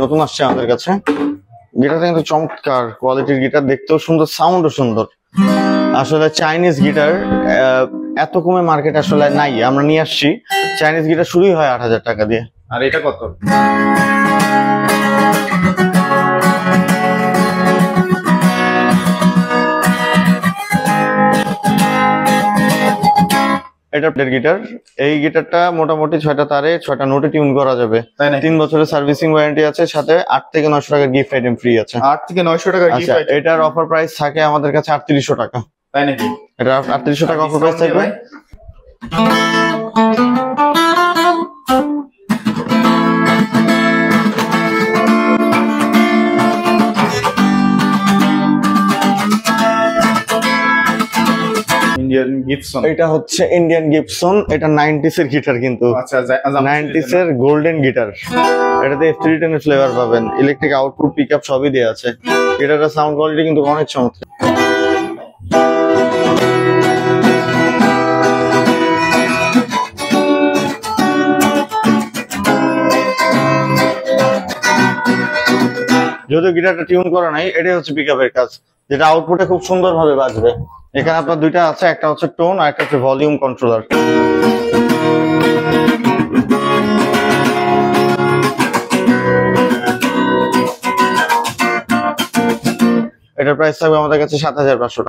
নতুন আসছে আমাদের কাছে। গিটারটা কিন্তু চমৎকার কোয়ালিটির গিটার, দেখতেও সুন্দর, সাউন্ডও সুন্দর। আসলে চাইনিজ গিটার এত কমে মার্কেট আসলে নাই, আমরা নিয়ে আসছি। চাইনিজ গিটার শুরুই হয় 8,000 টাকা দিয়ে। আর এটা কত? এটা প্লেট গিটার। এই গিটারটা মোটামুটি 6টা তারে 6টা নোটে টিউন করা যাবে। 3 বছরের সার্ভিসিং ওয়ারেন্টি আছে, সাথে 8 থেকে 900 টাকার গিফট আইটেম ফ্রি আছে। 8 থেকে 900 টাকার গিফট আইটেম। এটার অফার প্রাইস থাকে আমাদের কাছে 3800 টাকা। তাই নাকি? এটা 3800 টাকা অফার প্রাইস থাকবে। Indian Gibson. এটা হচ্ছে ইন্ডিয়ান গিবসন। এটা 90s এর গিটার, কিন্তু আচ্ছা 90s এর গোল্ডেন গিটার। এটাতে F310 এর ফ্লেভার পাবেন, ইলেকট্রিক আউটপুট, পিকআপ সবই দেয়া আছে। গিটারটার সাউন্ড কোয়ালিটি কিন্তু অনেক চমৎকার। যদিও গিটারটা টিউন করা নাই, এটাই হচ্ছে পিকআপের কাজ, যেটা আউটপুটে খুব সুন্দরভাবে বাজবে। এখানে আপনার দুইটা আছে, একটা হচ্ছে টোন আর একটা হচ্ছে ভলিউম কন্ট্রোলার। এটার প্রাইস থাকবে আমাদের কাছে 7,500 টাকা।